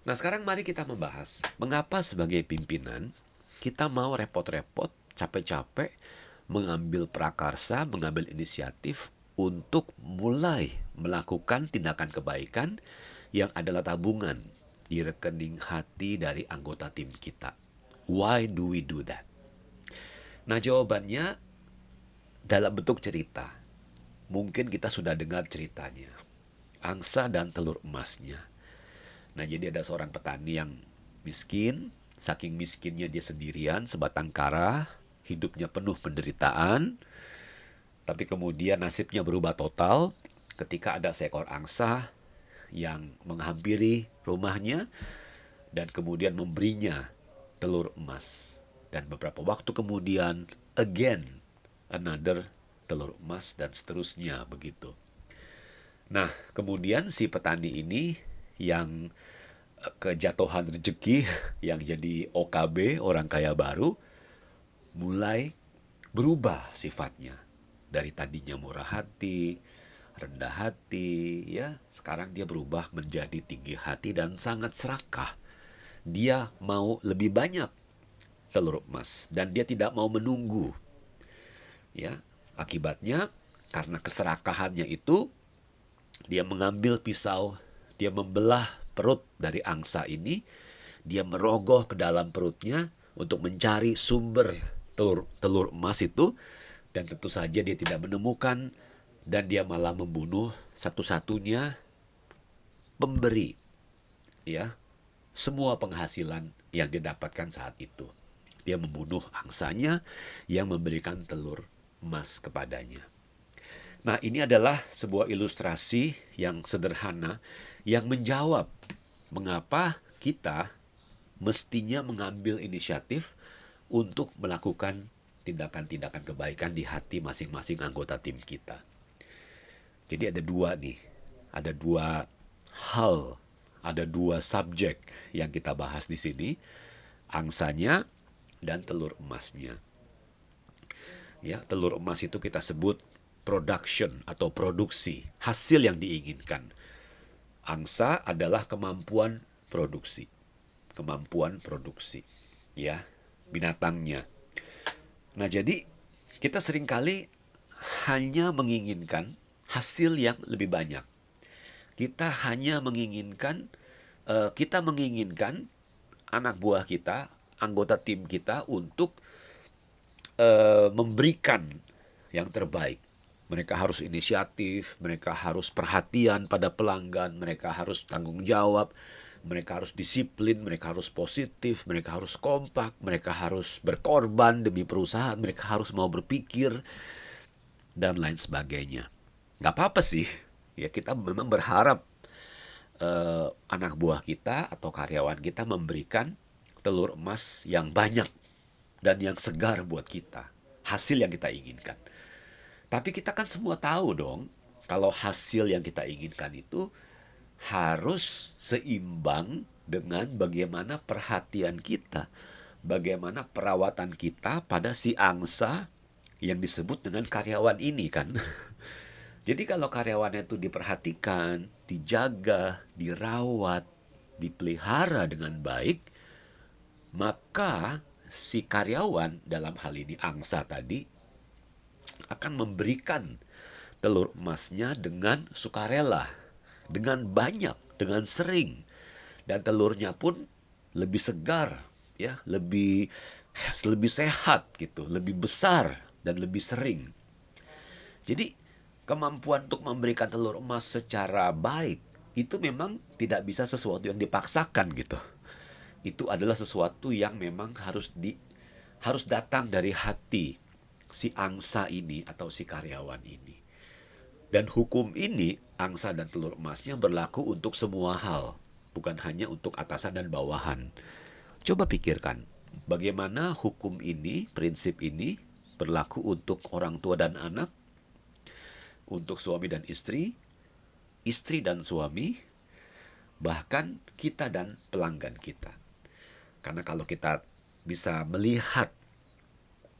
Nah, sekarang mari kita membahas mengapa sebagai pimpinan kita mau repot-repot, capek-capek mengambil prakarsa, mengambil inisiatif untuk mulai melakukan tindakan kebaikan yang adalah tabungan di rekening hati dari anggota tim kita. Why do we do that? Nah, jawabannya dalam bentuk cerita. Mungkin kita sudah dengar ceritanya. Angsa dan telur emasnya. Nah, jadi ada seorang petani yang miskin, saking miskinnya dia sendirian, sebatang kara, hidupnya penuh penderitaan, tapi kemudian nasibnya berubah total ketika ada seekor angsa yang menghampiri rumahnya dan kemudian memberinya telur emas. Dan beberapa waktu kemudian, again, another telur emas dan seterusnya begitu. Nah, kemudian si petani ini yang kejatuhan rezeki yang jadi OKB, orang kaya baru, mulai berubah sifatnya. Dari tadinya murah hati, rendah hati, ya, sekarang dia berubah menjadi tinggi hati dan sangat serakah. Dia mau lebih banyak telur emas dan dia tidak mau menunggu. Ya, akibatnya karena keserakahannya itu dia mengambil pisau, dia membelah perut dari angsa ini, dia merogoh ke dalam perutnya untuk mencari sumber telur emas itu, dan tentu saja dia tidak menemukan, dan dia malah membunuh satu-satunya pemberi, ya, semua penghasilan yang didapatkan saat itu. Dia membunuh angsanya yang memberikan telur emas kepadanya. Nah, ini adalah sebuah ilustrasi yang sederhana yang menjawab mengapa kita mestinya mengambil inisiatif untuk melakukan tindakan-tindakan kebaikan di hati masing-masing anggota tim kita. Jadi ada dua nih, ada dua hal, ada dua subjek yang kita bahas di sini, angsanya dan telur emasnya. Ya, telur emas itu kita sebut production atau produksi, hasil yang diinginkan. Angsa adalah kemampuan produksi. Kemampuan produksi, ya, binatangnya. Nah, jadi kita seringkali hanya menginginkan hasil yang lebih banyak. Kita hanya menginginkan kita menginginkan anak buah kita, anggota tim kita untuk memberikan yang terbaik. Mereka harus inisiatif, mereka harus perhatian pada pelanggan, mereka harus tanggung jawab, mereka harus disiplin, mereka harus positif, mereka harus kompak, mereka harus berkorban demi perusahaan, mereka harus mau berpikir, dan lain sebagainya. Gak apa-apa sih, ya kita memang berharap anak buah kita atau karyawan kita memberikan telur emas yang banyak dan yang segar buat kita, hasil yang kita inginkan. Tapi kita kan semua tahu dong, kalau hasil yang kita inginkan itu harus seimbang dengan bagaimana perhatian kita, bagaimana perawatan kita pada si angsa yang disebut dengan karyawan ini kan. Jadi kalau karyawannya itu diperhatikan, dijaga, dirawat, dipelihara dengan baik, maka si karyawan dalam hal ini angsa tadi akan memberikan telur emasnya dengan sukarela, dengan banyak, dengan sering, dan telurnya pun lebih segar, ya, lebih sehat gitu, lebih besar dan lebih sering. Jadi kemampuan untuk memberikan telur emas secara baik itu memang tidak bisa sesuatu yang dipaksakan gitu. Itu adalah sesuatu yang memang harus datang dari hati si angsa ini atau si karyawan ini. Dan hukum ini, angsa dan telur emasnya berlaku untuk semua hal, bukan hanya untuk atasan dan bawahan. Coba pikirkan, bagaimana hukum ini, prinsip ini berlaku untuk orang tua dan anak, untuk suami dan istri dan suami, bahkan kita dan pelanggan kita. Karena kalau kita bisa melihat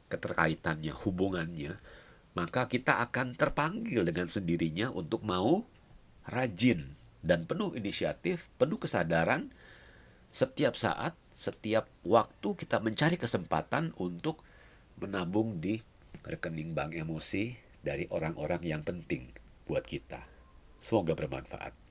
keterkaitannya, hubungannya, maka kita akan terpanggil dengan sendirinya untuk mau rajin dan penuh inisiatif, penuh kesadaran Setiap saat, setiap waktu kita mencari kesempatan untuk menabung di rekening bank emosi dari orang-orang yang penting buat kita. Semoga bermanfaat.